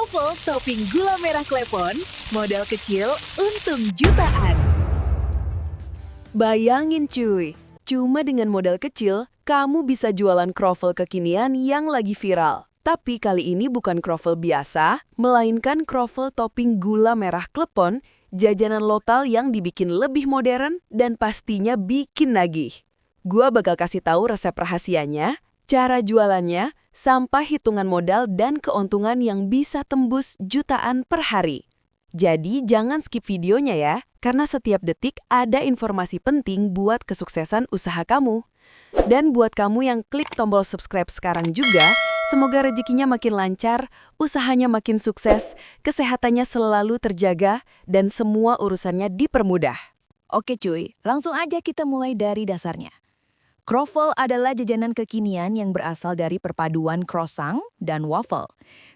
Kroffel topping gula merah klepon, modal kecil, untung jutaan. Bayangin cuy, cuma dengan modal kecil, kamu bisa jualan kroffel kekinian yang lagi viral. Tapi kali ini bukan kroffel biasa, melainkan kroffel topping gula merah klepon, jajanan lokal yang dibikin lebih modern dan pastinya bikin nagih. Gua bakal kasih tahu resep rahasianya, cara jualannya, sampai hitungan modal dan keuntungan yang bisa tembus jutaan per hari. Jadi jangan skip videonya ya, karena setiap detik ada informasi penting buat kesuksesan usaha kamu. Dan buat kamu yang klik tombol subscribe sekarang juga, semoga rezekinya makin lancar, usahanya makin sukses, kesehatannya selalu terjaga, dan semua urusannya dipermudah. Oke cuy, langsung aja kita mulai dari dasarnya. Kroffel adalah jajanan kekinian yang berasal dari perpaduan croissant dan waffle.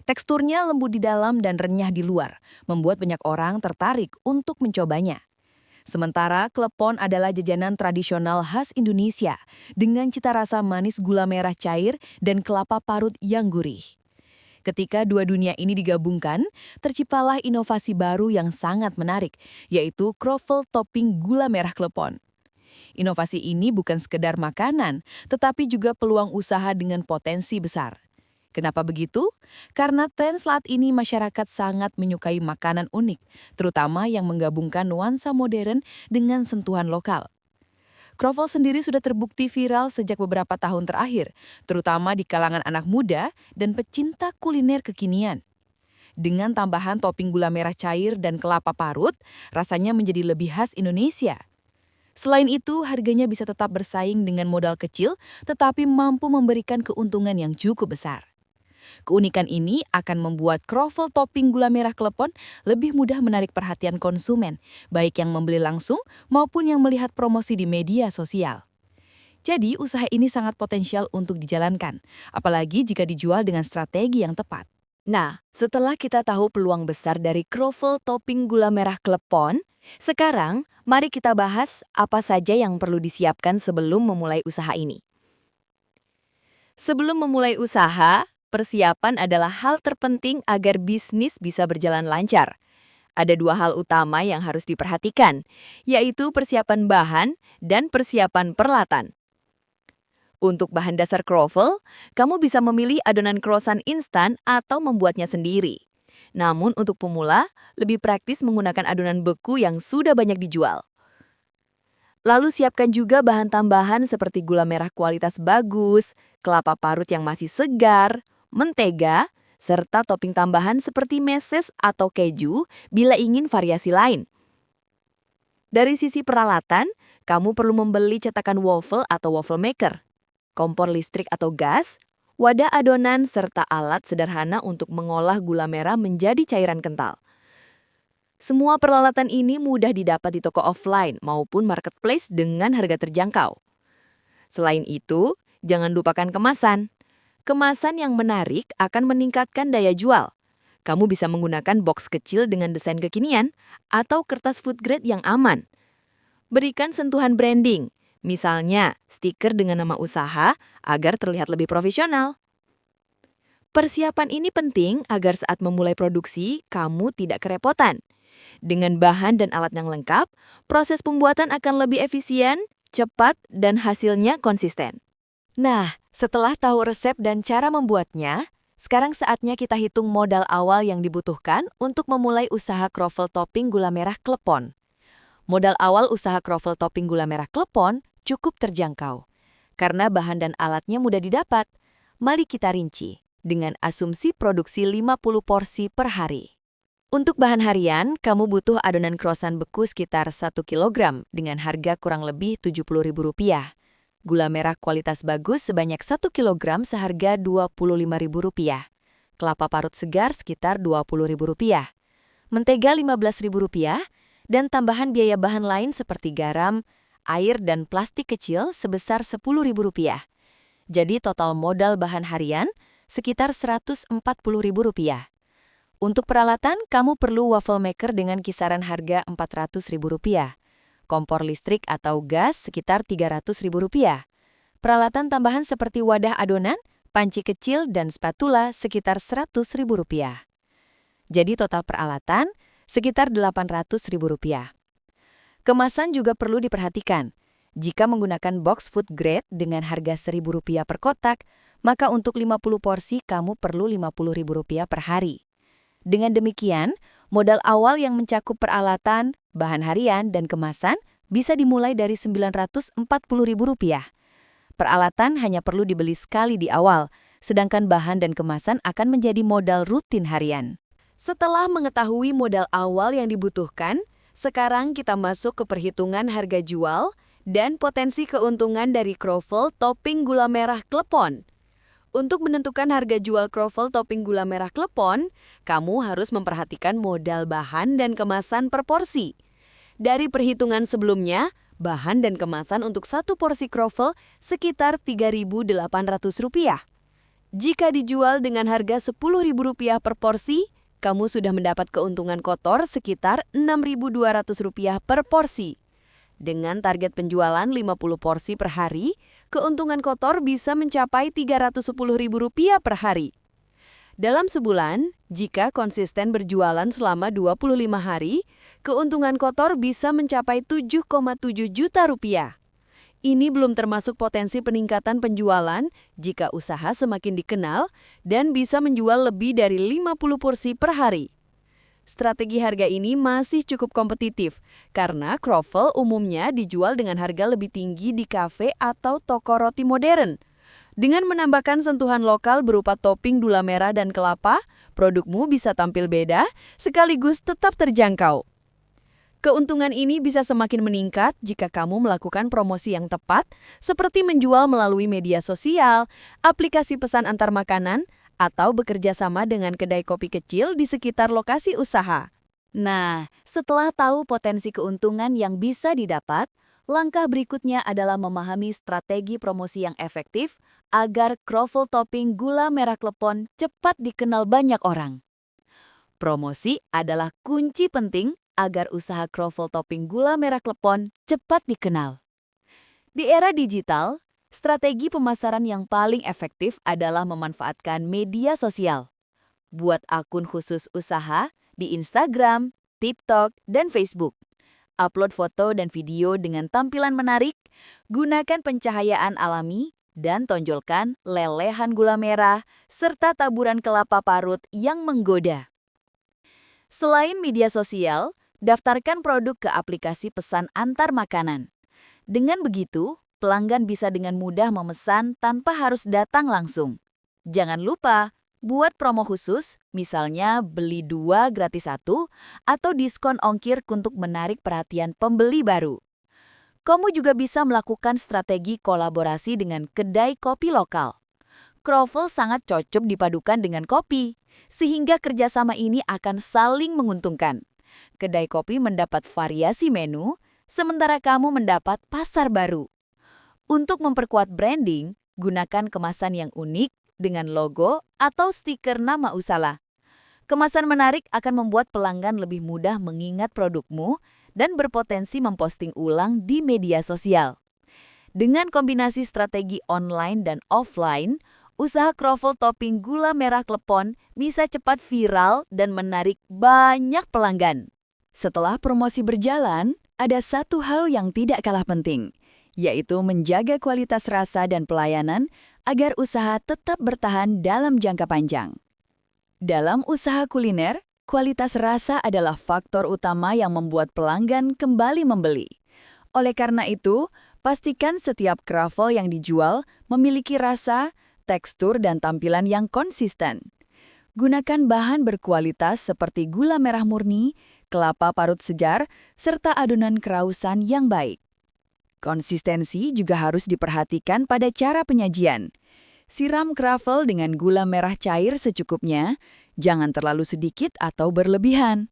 Teksturnya lembut di dalam dan renyah di luar, membuat banyak orang tertarik untuk mencobanya. Sementara klepon adalah jajanan tradisional khas Indonesia dengan cita rasa manis gula merah cair dan kelapa parut yang gurih. Ketika dua dunia ini digabungkan, terciptalah inovasi baru yang sangat menarik, yaitu kroffel topping gula merah klepon. Inovasi ini bukan sekedar makanan, tetapi juga peluang usaha dengan potensi besar. Kenapa begitu? Karena tren saat ini masyarakat sangat menyukai makanan unik, terutama yang menggabungkan nuansa modern dengan sentuhan lokal. Kroffel sendiri sudah terbukti viral sejak beberapa tahun terakhir, terutama di kalangan anak muda dan pecinta kuliner kekinian. Dengan tambahan topping gula merah cair dan kelapa parut, rasanya menjadi lebih khas Indonesia. Selain itu, harganya bisa tetap bersaing dengan modal kecil, tetapi mampu memberikan keuntungan yang cukup besar. Keunikan ini akan membuat kroffel topping gula merah klepon lebih mudah menarik perhatian konsumen, baik yang membeli langsung maupun yang melihat promosi di media sosial. Jadi, usaha ini sangat potensial untuk dijalankan, apalagi jika dijual dengan strategi yang tepat. Nah, setelah kita tahu peluang besar dari kroffel topping gula merah klepon, sekarang mari kita bahas apa saja yang perlu disiapkan sebelum memulai usaha ini. Sebelum memulai usaha, persiapan adalah hal terpenting agar bisnis bisa berjalan lancar. Ada dua hal utama yang harus diperhatikan, yaitu persiapan bahan dan persiapan peralatan. Untuk bahan dasar kroffel, kamu bisa memilih adonan croissant instan atau membuatnya sendiri. Namun untuk pemula, lebih praktis menggunakan adonan beku yang sudah banyak dijual. Lalu siapkan juga bahan tambahan seperti gula merah kualitas bagus, kelapa parut yang masih segar, mentega, serta topping tambahan seperti meses atau keju bila ingin variasi lain. Dari sisi peralatan, kamu perlu membeli cetakan waffle atau waffle maker, kompor listrik atau gas, wadah adonan, serta alat sederhana untuk mengolah gula merah menjadi cairan kental. Semua peralatan ini mudah didapat di toko offline maupun marketplace dengan harga terjangkau. Selain itu, jangan lupakan kemasan. Kemasan yang menarik akan meningkatkan daya jual. Kamu bisa menggunakan box kecil dengan desain kekinian atau kertas food grade yang aman. Berikan sentuhan branding, misalnya stiker dengan nama usaha agar terlihat lebih profesional. Persiapan ini penting agar saat memulai produksi, kamu tidak kerepotan. Dengan bahan dan alat yang lengkap, proses pembuatan akan lebih efisien, cepat, dan hasilnya konsisten. Nah, setelah tahu resep dan cara membuatnya, sekarang saatnya kita hitung modal awal yang dibutuhkan untuk memulai usaha kroffel topping gula merah klepon. Modal awal usaha kroffel topping gula merah klepon cukup terjangkau. Karena bahan dan alatnya mudah didapat, mari kita rinci dengan asumsi produksi 50 porsi per hari. Untuk bahan harian, kamu butuh adonan croissant beku sekitar 1 kg dengan harga kurang lebih Rp70.000. Gula merah kualitas bagus sebanyak 1 kg seharga Rp25.000. Kelapa parut segar sekitar Rp20.000. Mentega Rp15.000 dan tambahan biaya bahan lain seperti garam, air, dan plastik kecil sebesar Rp10.000. Jadi total modal bahan harian sekitar Rp140.000. Untuk peralatan, kamu perlu waffle maker dengan kisaran harga Rp400.000. Kompor listrik atau gas sekitar Rp300.000. Peralatan tambahan seperti wadah adonan, panci kecil, dan spatula sekitar Rp100.000. Jadi total peralatan sekitar Rp800.000. Kemasan juga perlu diperhatikan. Jika menggunakan box food grade dengan harga Rp1.000 per kotak, maka untuk 50 porsi kamu perlu Rp50.000 per hari. Dengan demikian, modal awal yang mencakup peralatan, bahan harian, dan kemasan bisa dimulai dari Rp940.000. Peralatan hanya perlu dibeli sekali di awal, sedangkan bahan dan kemasan akan menjadi modal rutin harian. Setelah mengetahui modal awal yang dibutuhkan, sekarang kita masuk ke perhitungan harga jual dan potensi keuntungan dari kroffel topping gula merah klepon. Untuk menentukan harga jual kroffel topping gula merah klepon, kamu harus memperhatikan modal bahan dan kemasan per porsi. Dari perhitungan sebelumnya, bahan dan kemasan untuk satu porsi kroffel sekitar Rp3.800. Jika dijual dengan harga Rp10.000 per porsi, kamu sudah mendapat keuntungan kotor sekitar Rp6.200 per porsi. Dengan target penjualan 50 porsi per hari, keuntungan kotor bisa mencapai Rp310.000 per hari. Dalam sebulan, jika konsisten berjualan selama 25 hari, keuntungan kotor bisa mencapai Rp7,7 juta. Ini belum termasuk potensi peningkatan penjualan jika usaha semakin dikenal dan bisa menjual lebih dari 50 porsi per hari. Strategi harga ini masih cukup kompetitif karena kroffel umumnya dijual dengan harga lebih tinggi di kafe atau toko roti modern. Dengan menambahkan sentuhan lokal berupa topping gula merah dan kelapa, produkmu bisa tampil beda sekaligus tetap terjangkau. Keuntungan ini bisa semakin meningkat jika kamu melakukan promosi yang tepat, seperti menjual melalui media sosial, aplikasi pesan antar makanan, atau bekerja sama dengan kedai kopi kecil di sekitar lokasi usaha. Nah, setelah tahu potensi keuntungan yang bisa didapat, langkah berikutnya adalah memahami strategi promosi yang efektif agar kroffel topping gula merah klepon cepat dikenal banyak orang. Promosi adalah kunci penting agar usaha kroffel topping gula merah klepon cepat dikenal. Di era digital, strategi pemasaran yang paling efektif adalah memanfaatkan media sosial. Buat akun khusus usaha di Instagram, TikTok, dan Facebook. Upload foto dan video dengan tampilan menarik, gunakan pencahayaan alami, dan tonjolkan lelehan gula merah serta taburan kelapa parut yang menggoda. Selain media sosial, daftarkan produk ke aplikasi pesan antar makanan. Dengan begitu, pelanggan bisa dengan mudah memesan tanpa harus datang langsung. Jangan lupa, buat promo khusus, misalnya beli 2 gratis 1, atau diskon ongkir untuk menarik perhatian pembeli baru. Kamu juga bisa melakukan strategi kolaborasi dengan kedai kopi lokal. Kroffel sangat cocok dipadukan dengan kopi, sehingga kerjasama ini akan saling menguntungkan. Kedai kopi mendapat variasi menu, sementara kamu mendapat pasar baru. Untuk memperkuat branding, gunakan kemasan yang unik dengan logo atau stiker nama usaha. Kemasan menarik akan membuat pelanggan lebih mudah mengingat produkmu dan berpotensi memposting ulang di media sosial. Dengan kombinasi strategi online dan offline, usaha kroffel topping gula merah klepon bisa cepat viral dan menarik banyak pelanggan. Setelah promosi berjalan, ada satu hal yang tidak kalah penting, yaitu menjaga kualitas rasa dan pelayanan agar usaha tetap bertahan dalam jangka panjang. Dalam usaha kuliner, kualitas rasa adalah faktor utama yang membuat pelanggan kembali membeli. Oleh karena itu, pastikan setiap kroffel yang dijual memiliki rasa, tekstur, dan tampilan yang konsisten. Gunakan bahan berkualitas seperti gula merah murni, kelapa parut segar, serta adonan kerausan yang baik. Konsistensi juga harus diperhatikan pada cara penyajian. Siram kroffel dengan gula merah cair secukupnya, jangan terlalu sedikit atau berlebihan.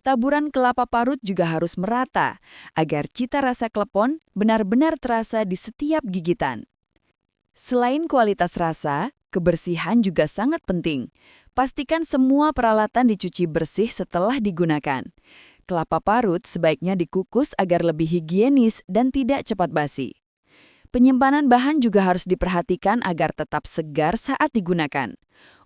Taburan kelapa parut juga harus merata, agar cita rasa klepon benar-benar terasa di setiap gigitan. Selain kualitas rasa, kebersihan juga sangat penting. Pastikan semua peralatan dicuci bersih setelah digunakan. Kelapa parut sebaiknya dikukus agar lebih higienis dan tidak cepat basi. Penyimpanan bahan juga harus diperhatikan agar tetap segar saat digunakan.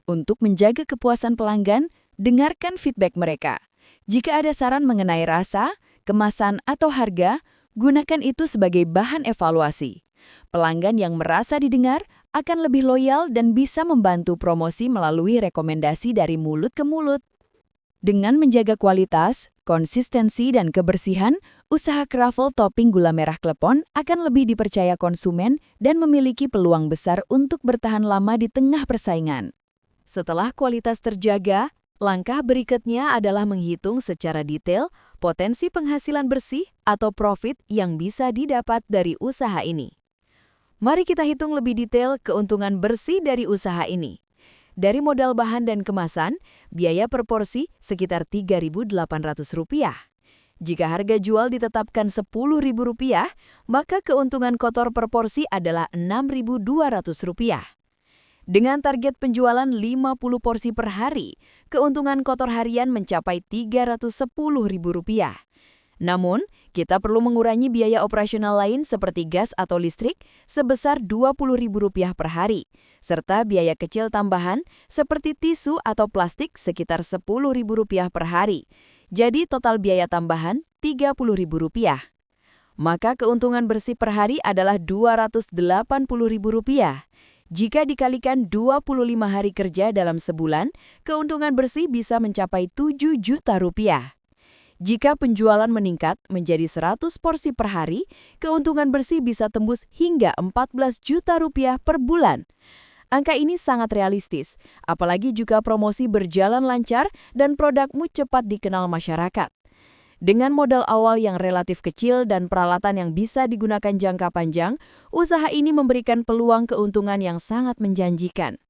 Untuk menjaga kepuasan pelanggan, Dengarkan feedback mereka. Jika ada saran mengenai rasa, kemasan, atau harga, gunakan itu sebagai bahan evaluasi. Pelanggan yang merasa didengar akan lebih loyal dan bisa membantu promosi melalui rekomendasi dari mulut ke mulut. Dengan menjaga kualitas, konsistensi, dan kebersihan, usaha kroffel topping gula merah klepon akan lebih dipercaya konsumen dan memiliki peluang besar untuk bertahan lama di tengah persaingan. Setelah kualitas terjaga, langkah berikutnya adalah menghitung secara detail potensi penghasilan bersih atau profit yang bisa didapat dari usaha ini. Mari kita hitung lebih detail keuntungan bersih dari usaha ini. Dari modal bahan dan kemasan, biaya per porsi sekitar Rp3.800. Jika harga jual ditetapkan Rp10.000, maka keuntungan kotor per porsi adalah Rp6.200. Dengan target penjualan 50 porsi per hari, keuntungan kotor harian mencapai Rp310.000. Namun, kita perlu mengurangi biaya operasional lain seperti gas atau listrik sebesar Rp20.000 per hari, serta biaya kecil tambahan seperti tisu atau plastik sekitar Rp10.000 per hari. Jadi total biaya tambahan Rp30.000. Maka keuntungan bersih per hari adalah Rp280.000. Jika dikalikan 25 hari kerja dalam sebulan, keuntungan bersih bisa mencapai Rp7 juta. Jika penjualan meningkat menjadi 100 porsi per hari, keuntungan bersih bisa tembus hingga Rp14 juta per bulan. Angka ini sangat realistis, apalagi jika promosi berjalan lancar dan produkmu cepat dikenal masyarakat. Dengan modal awal yang relatif kecil dan peralatan yang bisa digunakan jangka panjang, usaha ini memberikan peluang keuntungan yang sangat menjanjikan.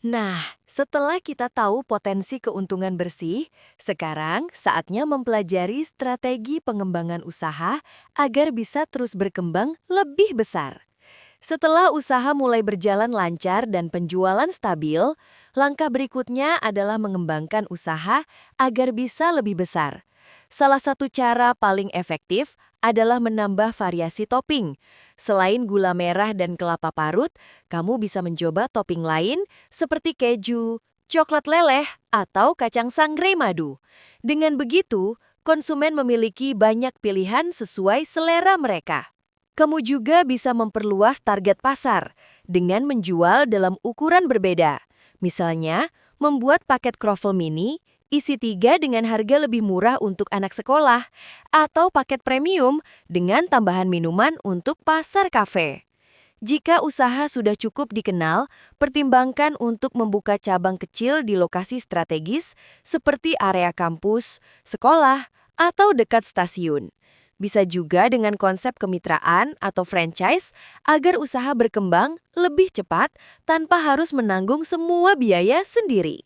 Nah, setelah kita tahu potensi keuntungan bersih, sekarang saatnya mempelajari strategi pengembangan usaha agar bisa terus berkembang lebih besar. Setelah usaha mulai berjalan lancar dan penjualan stabil, langkah berikutnya adalah mengembangkan usaha agar bisa lebih besar. Salah satu cara paling efektif adalah menambah variasi topping. Selain gula merah dan kelapa parut, kamu bisa mencoba topping lain seperti keju, coklat leleh, atau kacang sangrai madu. Dengan begitu, konsumen memiliki banyak pilihan sesuai selera mereka. Kamu juga bisa memperluas target pasar dengan menjual dalam ukuran berbeda. Misalnya, membuat paket kroffel mini, isi 3 dengan harga lebih murah untuk anak sekolah, atau paket premium dengan tambahan minuman untuk pasar kafe. Jika usaha sudah cukup dikenal, pertimbangkan untuk membuka cabang kecil di lokasi strategis seperti area kampus, sekolah, atau dekat stasiun. Bisa juga dengan konsep kemitraan atau franchise agar usaha berkembang lebih cepat tanpa harus menanggung semua biaya sendiri.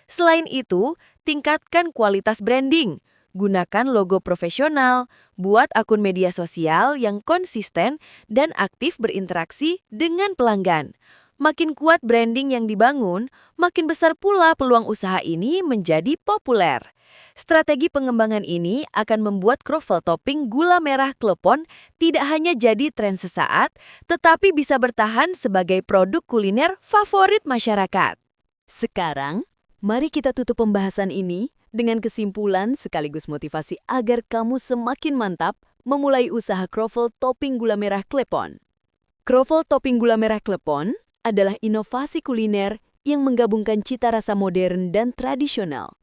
Selain itu, tingkatkan kualitas branding. Gunakan logo profesional, buat akun media sosial yang konsisten dan aktif berinteraksi dengan pelanggan. Makin kuat branding yang dibangun, makin besar pula peluang usaha ini menjadi populer. Strategi pengembangan ini akan membuat kroffel topping gula merah klepon tidak hanya jadi tren sesaat, tetapi bisa bertahan sebagai produk kuliner favorit masyarakat. Sekarang, mari kita tutup pembahasan ini dengan kesimpulan sekaligus motivasi agar kamu semakin mantap memulai usaha kroffel topping gula merah klepon. Kroffel topping gula merah klepon adalah inovasi kuliner yang menggabungkan cita rasa modern dan tradisional.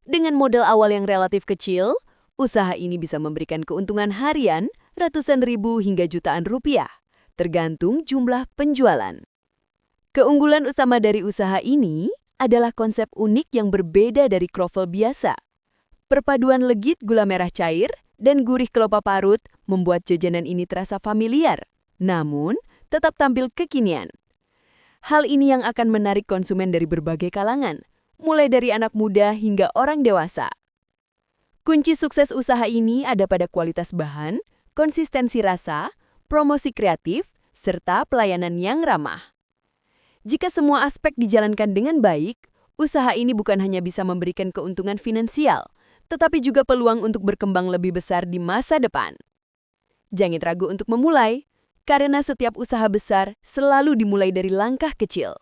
Dengan modal awal yang relatif kecil, usaha ini bisa memberikan keuntungan harian ratusan ribu hingga jutaan rupiah, tergantung jumlah penjualan. Keunggulan utama dari usaha ini adalah konsep unik yang berbeda dari kroffel biasa. Perpaduan legit gula merah cair dan gurih kelapa parut membuat jajanan ini terasa familiar, namun tetap tampil kekinian. Hal ini yang akan menarik konsumen dari berbagai kalangan, mulai dari anak muda hingga orang dewasa. Kunci sukses usaha ini ada pada kualitas bahan, konsistensi rasa, promosi kreatif, serta pelayanan yang ramah. Jika semua aspek dijalankan dengan baik, usaha ini bukan hanya bisa memberikan keuntungan finansial, tetapi juga peluang untuk berkembang lebih besar di masa depan. Jangan ragu untuk memulai, karena setiap usaha besar selalu dimulai dari langkah kecil.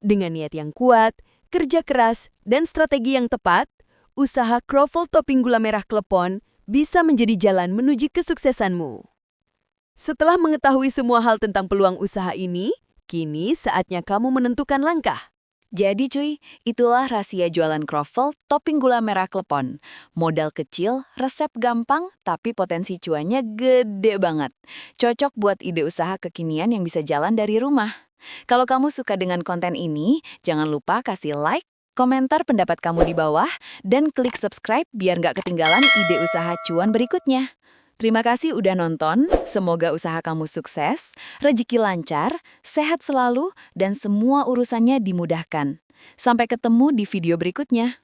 Dengan niat yang kuat, kerja keras, dan strategi yang tepat, usaha kroffel topping gula merah klepon bisa menjadi jalan menuju kesuksesanmu. Setelah mengetahui semua hal tentang peluang usaha ini, kini saatnya kamu menentukan langkah. Jadi cuy, itulah rahasia jualan kroffel topping gula merah klepon. Modal kecil, resep gampang, tapi potensi cuannya gede banget. Cocok buat ide usaha kekinian yang bisa jalan dari rumah. Kalau kamu suka dengan konten ini, jangan lupa kasih like, komentar pendapat kamu di bawah, dan klik subscribe biar nggak ketinggalan ide usaha cuan berikutnya. Terima kasih udah nonton, semoga usaha kamu sukses, rezeki lancar, sehat selalu, dan semua urusannya dimudahkan. Sampai ketemu di video berikutnya.